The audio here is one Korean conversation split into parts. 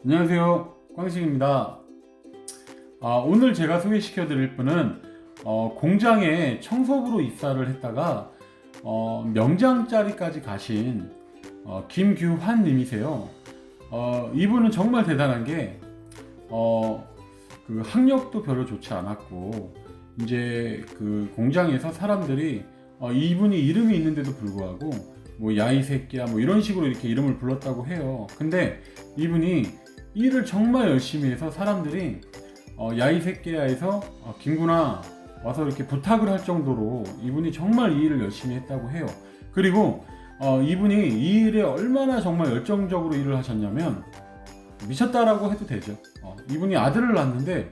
안녕하세요, 꽝식입니다. 오늘 제가 소개시켜 드릴 분은 공장에 청소부로 입사를 했다가 명장자리까지 가신 김규환 님이세요. 이분은 정말 대단한 게 그 학력도 별로 좋지 않았고, 이제 그 공장에서 사람들이 이분이 이름이 있는데도 불구하고 뭐 야이 새끼야 뭐 이런 식으로 이렇게 이름을 불렀다고 해요. 근데 이분이 일을 정말 열심히 해서 사람들이 야이 새끼야에서 김구나 와서 이렇게 부탁을 할 정도로 이분이 정말 이 일을 열심히 했다고 해요. 그리고 이분이 이 일에 얼마나 정말 열정적으로 일을 하셨냐면 미쳤다라고 해도 되죠. 이분이 아들을 낳았는데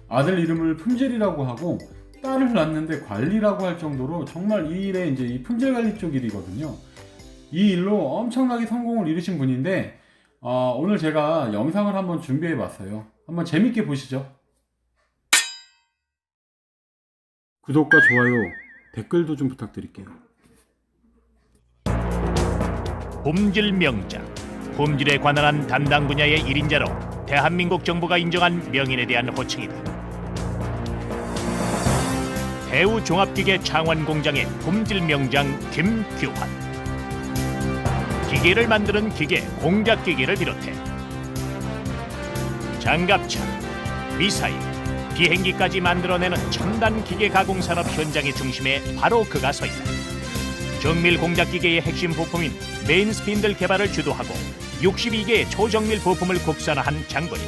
아들 이름을 품질이라고 하고 딸을 낳았는데 관리라고 할 정도로 정말 이 일에 이제 이 품질 관리 쪽 일이거든요. 이 일로 엄청나게 성공을 이루신 분인데 오늘 제가 영상을 한번 준비해 봤어요. 한번 재밌게 보시죠. 구독과 좋아요, 댓글도 좀 부탁드릴게요. 품질 명장, 품질에 관한한 담당 분야의 1인자로 대한민국 정부가 인정한 명인에 대한 호칭이다. 대우 종합기계 창원 공장의 품질 명장 김규환. 기계를 만드는 기계, 공작기계를 비롯해 장갑차, 미사일, 비행기까지 만들어내는 첨단 기계 가공 산업 현장의 중심에 바로 그가 서 있다. 정밀 공작기계의 핵심 부품인 메인 스핀들 개발을 주도하고 62개의 초정밀 부품을 국산화한 장군이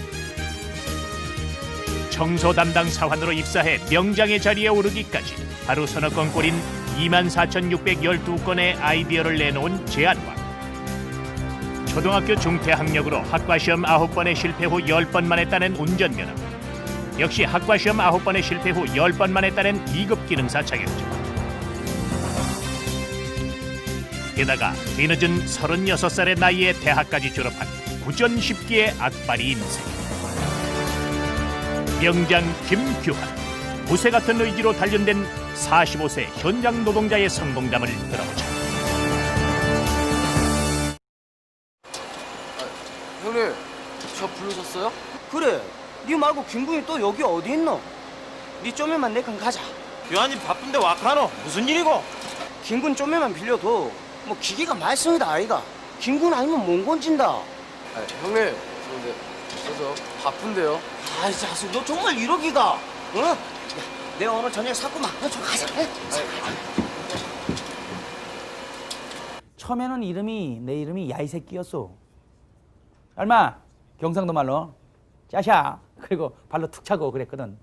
청소 담당 사환으로 입사해 명장의 자리에 오르기까지 하루 서너 건꼴인 24,612건의 아이디어를 내놓은 제안왕. 초등학교 중퇴학력으로 학과시험 9번의 실패 후 10번 만에 따낸 운전면허. 역시 학과시험 9번의 실패 후 10번 만에 따낸 2급 기능사 자격증. 게다가 뒤늦은 36살의 나이에 대학까지 졸업한 구전십기의 악바리 인생. 명장 김규환, 무쇠 같은 의지로 단련된 45세 현장 노동자의 성공담을 들어보자. 형님, 저 부르셨어요? 그래, 니 말고 김군이 또 여기 어디 있노? 니 좀만 내건 가자. 교환이 바쁜데 와카노 무슨 일이고? 김군 좀만 빌려도 뭐 기계가 말썽이다 아이가. 김군 아니면 몽곤진다. 형님, 근데 저 바쁜데요. 아이 자식, 너 정말 이러기가? 어? 야, 내가 오늘 저녁 샀구만. 좀 가자. 처음에는 내 이름이 야이 새끼였어. 얼마? 경상도 말로 짜샤. 그리고 발로 툭 차고 그랬거든.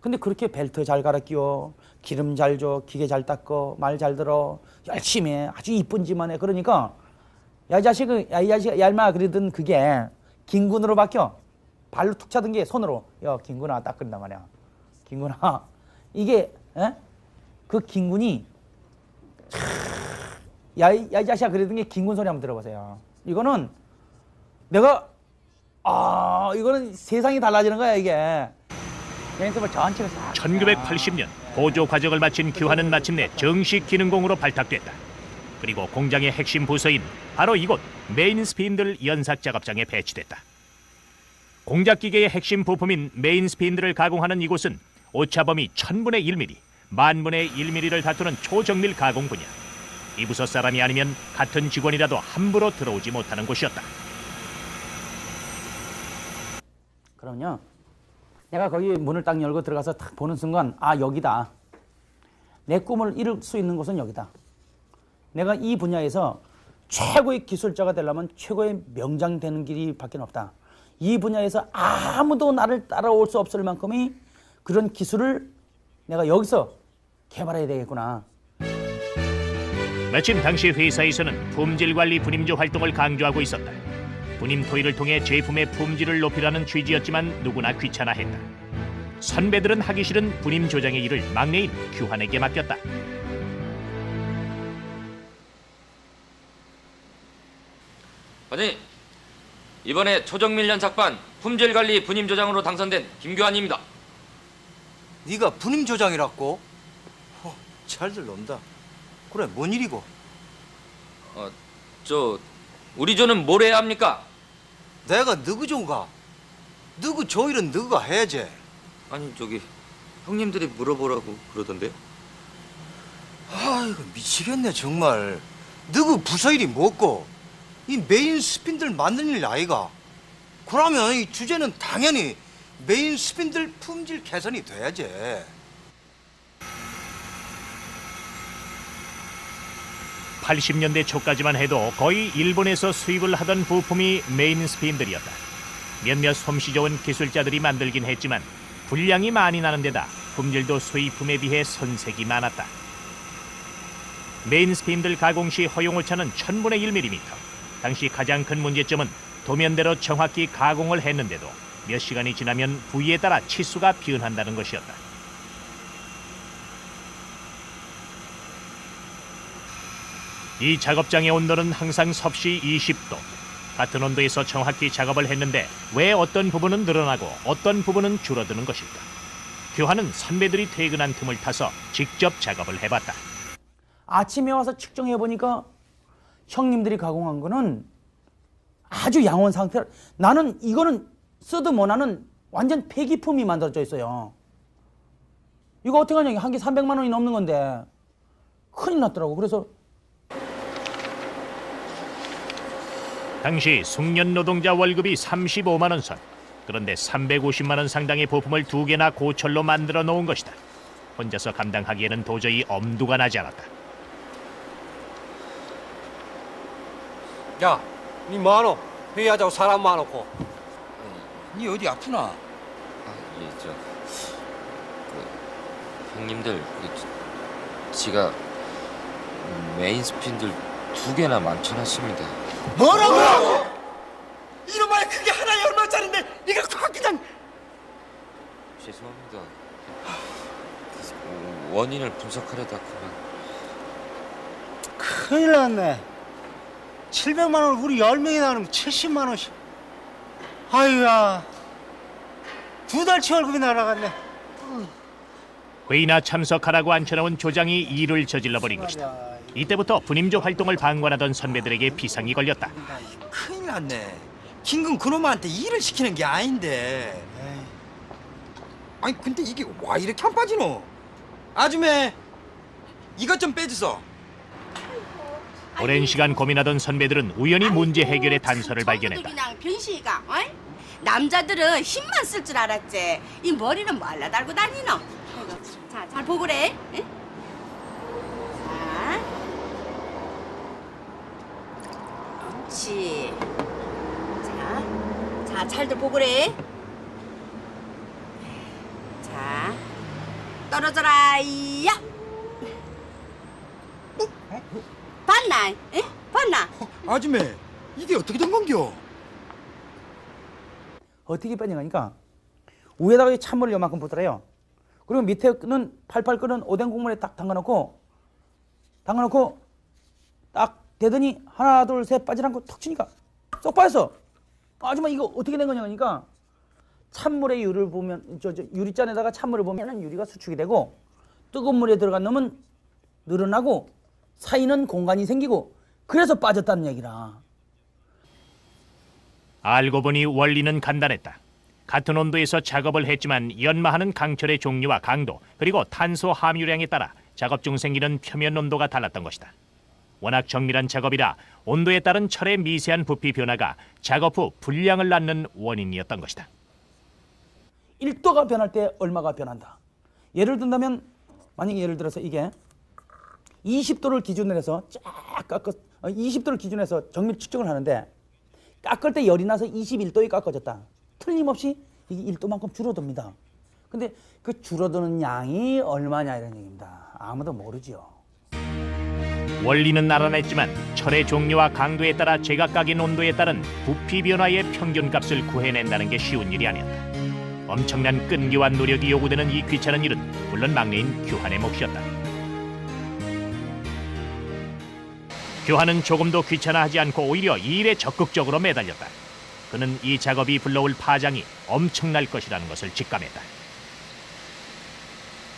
근데 그렇게 벨트 잘 갈아 끼워, 기름 잘 줘, 기계 잘 닦고, 말 잘 들어, 열심히 해, 아주 이쁜 짓만 해. 그러니까 야 이 자식은, 야 이 자식, 야 인마 그러던 그게 김군으로 바뀌어. 발로 툭 차던 게 손으로, 야 김군아 딱 그런단 말이야. 김군아, 이게 그 김군이 야 이 자식아 그러던 게 김군 소리 한번 들어보세요. 이거는 내가 이거는 세상이 달라지는 거야 이게. 1980년 보조 과정을 마친 규환은 마침내 정식 기능공으로 발탁됐다. 그리고 공장의 핵심 부서인 바로 이곳 메인 스핀들 연삭 작업장에 배치됐다. 공작기계의 핵심 부품인 메인 스핀들을 가공하는 이곳은 오차범위 1000분의 1mm, 10,000분의 1mm를 다투는 초정밀 가공 분야. 이 부서 사람이 아니면 같은 직원이라도 함부로 들어오지 못하는 곳이었다. 그럼요. 내가 거기 문을 딱 열고 들어가서 딱 보는 순간 여기다. 내 꿈을 이룰 수 있는 곳은 여기다. 내가 이 분야에서 최고의 기술자가 되려면 최고의 명장 되는 길이 밖에 없다. 이 분야에서 아무도 나를 따라올 수 없을 만큼의 그런 기술을 내가 여기서 개발해야 되겠구나. 마침 당시 회사에서는 품질관리 분임조 활동을 강조하고 있었다. 분임 토의를 통해 제품의 품질을 높이라는 취지였지만 누구나 귀찮아했다. 선배들은 하기 싫은 분임 조장의 일을 막내인 규환에게 맡겼다. 과장님, 이번에 초정밀 연삭반 품질관리 분임조장으로 당선된 김규환입니다. 네가 분임 조장이라고? 잘들 논다. 그래, 뭔 일이고? 우리 조는 뭘 해야 합니까? 내가 너그 좋은가? 너그 조일은 너가 해야지. 아니 저기 형님들이 물어보라고 그러던데요. 아이고 미치겠네 정말. 너그 부서일이 뭐고 이 메인 스핀들 만드는 일 아이가? 그러면 이 주제는 당연히 메인 스핀들 품질 개선이 돼야지. 80년대 초까지만 해도 거의 일본에서 수입을 하던 부품이 메인 스핀들이었다. 몇몇 솜씨 좋은 기술자들이 만들긴 했지만 분량이 많이 나는 데다 품질도 수입품에 비해 선색이 많았다. 메인 스핀들 가공 시 허용오차는 1000분의 1mm. 당시 가장 큰 문제점은 도면대로 정확히 가공을 했는데도 몇 시간이 지나면 부위에 따라 치수가 변한다는 것이었다. 이 작업장의 온도는 항상 섭씨 20도. 같은 온도에서 정확히 작업을 했는데 왜 어떤 부분은 늘어나고 어떤 부분은 줄어드는 것일까? 규환은 선배들이 퇴근한 틈을 타서 직접 작업을 해봤다. 아침에 와서 측정해보니까 형님들이 가공한 거는 아주 양호한 상태로, 나는 이거는 쓰도 못하는 완전 폐기품이 만들어져 있어요. 이거 어떻게 하냐, 한 개 300만 원이 넘는 건데 큰일 났더라고. 그래서 당시 숙련 노동자 월급이 35만 원 선. 그런데 350만 원 상당의 부품을 2개나 고철로 만들어 놓은 것이다. 혼자서 감당하기에는 도저히 엄두가 나지 않았다. 야, 니 뭐하노? 회의하자고 사람 모아놓고. 니 어디 아프나? 예, 형님들 지가 메인 스핀들 2개나 만들어놨습니다. 뭐라고? 이놈아 그게 하나에 얼마짜린데 네가 확 그냥. 죄송합니다. 원인을 분석하려다 그만. 큰일 났네. 700만 원 우리 10명이 나누면 70만 원씩. 아유야. 2달치 월급이 날아갔네. 회의나 참석하라고 앉혀놓은 조장이 일을 저질러버린 것이다. 이때부터 분임조 활동을 방관하던 선배들에게 비상이 걸렸다. 큰일 났네. 김금 그놈한테 일을 시키는 게 아닌데. 아니 근데 이게 와 이렇게 안 빠지노? 아줌매 이것 좀 빼주소. 오랜 시간 고민하던 선배들은 우연히 문제 해결의 단서를 발견했다. 그냥 변시가, 어이? 남자들은 힘만 쓸 줄 알았지. 이 머리는 말라 달고 다니노. 아이고, 자, 잘 보고래. 응? 자, 그렇지. 자, 잘들 보고래. 자, 떨어져라, 이야. 봤나? 응? 봤나? 아줌매 이게 어떻게 된 건겨? 어떻게 빠져가니까 위에다가 이 찬물을 요만큼 붓더래요. 그리고 밑에는 팔팔 끓은 오뎅 국물에 딱 담가놓고 딱 대더니 하나 둘 셋 빠지지 않고 턱 치니까 쏙 빠졌어. 아줌마 이거 어떻게 된 거냐 하니까 찬물에 유를 보면 저 유리잔에다가 찬물을 보면은 유리가 수축이 되고 뜨거운 물에 들어간 놈은 늘어나고 사이는 공간이 생기고 그래서 빠졌다는 얘기라. 알고 보니 원리는 간단했다. 같은 온도에서 작업을 했지만 연마하는 강철의 종류와 강도 그리고 탄소 함유량에 따라 작업 중 생기는 표면 온도가 달랐던 것이다. 워낙 정밀한 작업이라 온도에 따른 철의 미세한 부피 변화가 작업 후 불량을 낳는 원인이었던 것이다. 1도가 변할 때 얼마가 변한다. 예를 든다면 만약에 예를 들어서 이게 20도를 기준으로 해서 쫙 깎아 20도를 기준으로 해서 정밀 측정을 하는데 깎을 때 열이 나서 21도에 깎아졌다. 틀림없이 이게 1도만큼 줄어듭니다. 근데 그 줄어드는 양이 얼마냐 이런 얘기입니다. 아무도 모르죠. 원리는 알아냈지만 철의 종류와 강도에 따라 제각각인 온도에 따른 부피 변화의 평균값을 구해낸다는 게 쉬운 일이 아니었다. 엄청난 끈기와 노력이 요구되는 이 귀찮은 일은 물론 막내인 규환의 몫이었다. 규환은 조금도 귀찮아하지 않고 오히려 이 일에 적극적으로 매달렸다. 그는 이 작업이 불러올 파장이 엄청날 것이라는 것을 직감했다.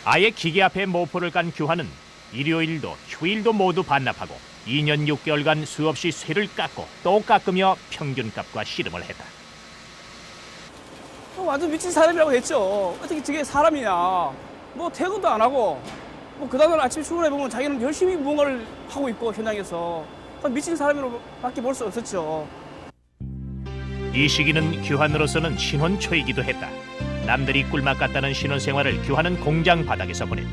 아예 기계 앞에 모포를 깐 규환은 일요일도 휴일도 모두 반납하고 2년 6개월간 수없이 쇠를 깎고 또 깎으며 평균값과 씨름을 했다. 완전 미친 사람이라고 했죠. 어떻게 저게 사람이냐. 뭐 퇴근도 안 하고 뭐 그 다음날 아침 출근해 보면 자기는 열심히 무언가를 하고 있고 현장에서 미친 사람으로밖에 볼 수 없었죠. 이 시기는 규환으로서는 신혼 초이기도 했다. 남들이 꿀맛 같다는 신혼 생활을 규환은 공장 바닥에서 보냈다.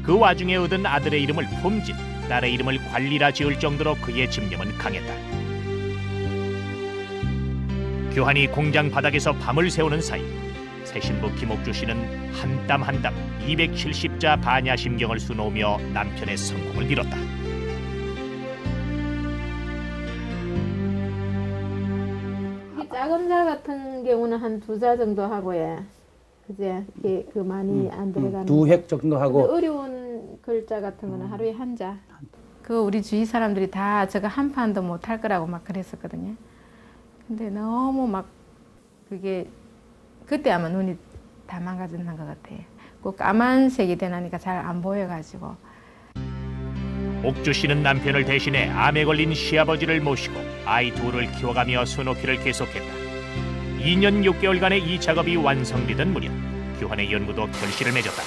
그 와중에 얻은 아들의 이름을 품진, 딸의 이름을 관리라 지을 정도로 그의 집념은 강했다. 규환이 공장 바닥에서 밤을 새우는 사이 새 신부 김옥주 씨는 한 땀 한 땀 270자 반야심경을 수놓으며 남편의 성공을 빌었다. 작은 자 같은 경우는 한 2자 정도 하고 예. 그제 그 많이 안 들어가는 2획 정도 하고 어려운 글자 같은 거는 하루에 1자. 그 우리 주위 사람들이 다 저거 한 판도 못 할 거라고 막 그랬었거든요. 근데 너무 막 그게 그때 아마 눈이 다 망가졌는 것 같아요. 그 까만색이 되나니까 잘 안 보여가지고. 옥주 씨는 남편을 대신해 암에 걸린 시아버지를 모시고 아이 둘을 키워가며 수놓기를 계속했다. 2년 6개월간의 이 작업이 완성되던 무렵 규환의 연구도 결실을 맺었다.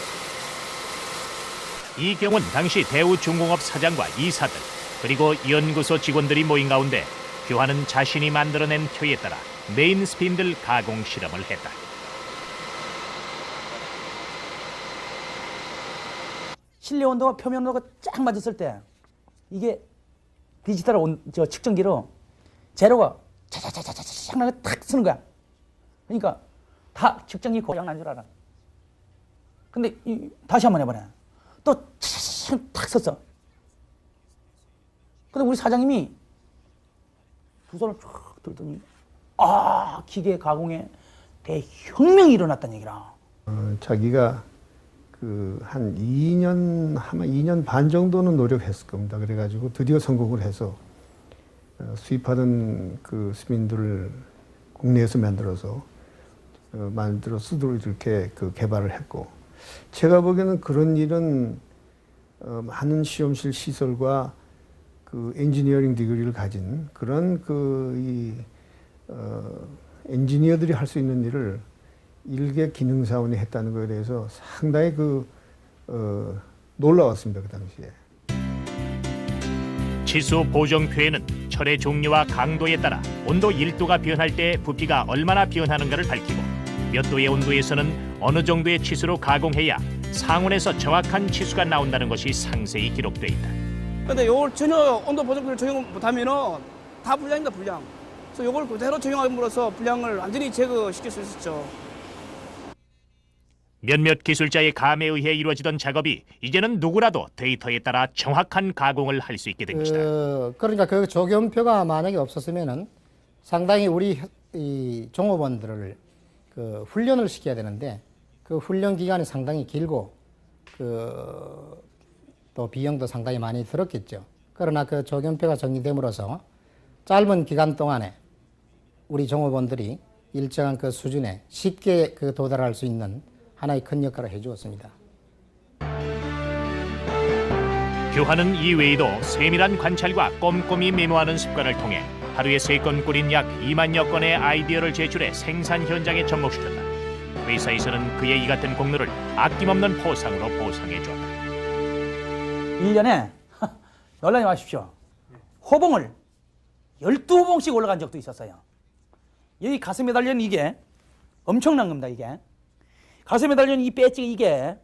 이 경우는 당시 대우중공업 사장과 이사들 그리고 연구소 직원들이 모인 가운데 규환은 자신이 만들어낸 표에 따라 메인 스핀들 가공 실험을 했다. 실내 온도와 표면 온도가 쫙 맞았을 때 이게 디지털 측정기로 제로가 차차차차차 하나 탁 쓰는 거야. 그러니까 다 측정기 고장 난 줄 알아. 근데 다시 한번 해보래. 또 탁 썼어. 근데 우리 사장님이 두 손을 쫙 들더니 기계 가공에 대혁명이 일어났다는 얘기라. 자기가 한 2년 아마 2년 반 정도는 노력했을 겁니다. 그래가지고 드디어 성공을 해서 수입하던 그 스핀들을 국내에서 만들어 쓰도록 이렇게 개발을 했고, 제가 보기에는 그런 일은 많은 실험실 시설과 그 엔지니어링 디그리를 가진 그런 엔지니어들이 할 수 있는 일을 일개 기능사원이 했다는 것에 대해서 상당히 놀라웠습니다, 그 당시에. 치수 보정표에는 철의 종류와 강도에 따라 온도 1도가 변할 때 부피가 얼마나 변하는가를 밝히고 몇 도의 온도에서는 어느 정도의 치수로 가공해야 상온에서 정확한 치수가 나온다는 것이 상세히 기록돼 있다. 근데 요걸 전혀 온도 보정표를 적용 못하면은 다 불량입니다, 불량. 그래서 요걸 그대로 적용함으로써 불량을 완전히 제거시킬 수 있었죠. 몇몇 기술자의 감에 의해 이루어지던 작업이 이제는 누구라도 데이터에 따라 정확한 가공을 할 수 있게 된 것이다. 그러니까 그 조견표가 만약에 없었으면은 상당히 우리 이 종업원들을 훈련을 시켜야 되는데 그 훈련 기간이 상당히 길고 또 비용도 상당히 많이 들었겠죠. 그러나 그 조견표가 정리됨으로써 짧은 기간 동안에 우리 종업원들이 일정한 그 수준에 쉽게 도달할 수 있는 하나의 큰 역할을 해주었습니다. 규환은 이 외에도 세밀한 관찰과 꼼꼼히 메모하는 습관을 통해 하루에 3건 꿀인 약 2만여 건의 아이디어를 제출해 생산 현장에 접목시켰다. 회사에서는 그의 이 같은 공로를 아낌없는 포상으로 보상해 주었다. 1년에 연락이 마십시오. 호봉을 12호봉씩 올라간 적도 있었어요. 여기 가슴에 달린 이게 엄청난 겁니다. 이게 가슴에 달린 이 배지 이게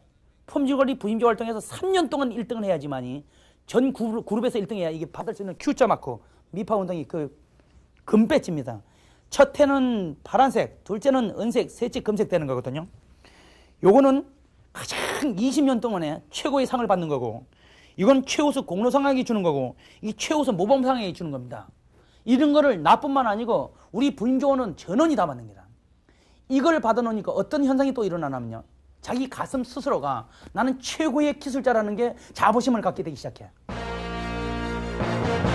품질관리 부임조 활동에서 3년 동안 1등을 해야지만이 전 그룹에서 1등해야 이게 받을 수 있는 Q자 마크 미파 운동이 금 배지입니다. 첫 해는 파란색, 둘째는 은색, 셋째 금색 되는 거거든요. 요거는 가장 20년 동안에 최고의 상을 받는 거고, 이건 최우수 공로상에게 주는 거고, 이 최우수 모범상에게 주는 겁니다. 이런 거를 나뿐만 아니고 우리 부임조원은 전원이 다 받습니다. 이걸 받아놓으니까 어떤 현상이 또 일어나냐면요, 자기 가슴 스스로가 나는 최고의 기술자라는 게 자부심을 갖게 되기 시작해.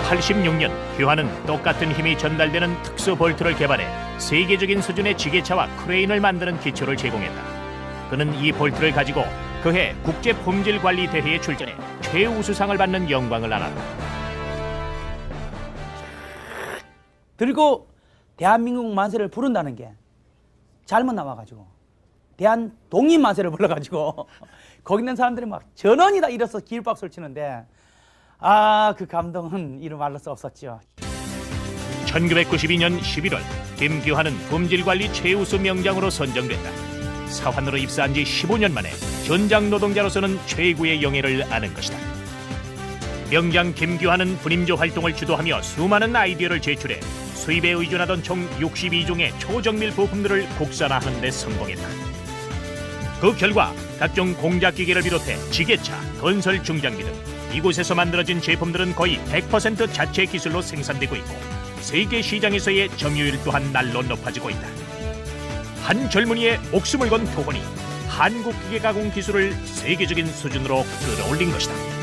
86년 규환은 똑같은 힘이 전달되는 특수 볼트를 개발해 세계적인 수준의 지게차와 크레인을 만드는 기초를 제공했다. 그는 이 볼트를 가지고 그해 국제 품질 관리 대회에 출전해 최우수상을 받는 영광을 안았다. 들고 대한민국 만세를 부른다는 게 잘못 나와가지고 대한 독립만세를 불러가지고 거기 있는 사람들이 막 전원이 다 일어서 기립박수를 치는데 그 감동은 이루 말할 수 없었죠. 1992년 11월 김규환은 품질관리 최우수 명장으로 선정됐다. 사환으로 입사한 지 15년 만에 현장 노동자로서는 최고의 영예를 아는 것이다. 명장 김규환은 분임조 활동을 주도하며 수많은 아이디어를 제출해 수입에 의존하던 총 62종의 초정밀 부품들을 국산화하는 데 성공했다. 그 결과 각종 공작기계를 비롯해 지게차, 건설 중장비 등 이곳에서 만들어진 제품들은 거의 100% 자체 기술로 생산되고 있고 세계 시장에서의 점유율 또한 날로 높아지고 있다. 한 젊은이의 목숨을 건 교훈이 한국 기계 가공 기술을 세계적인 수준으로 끌어올린 것이다.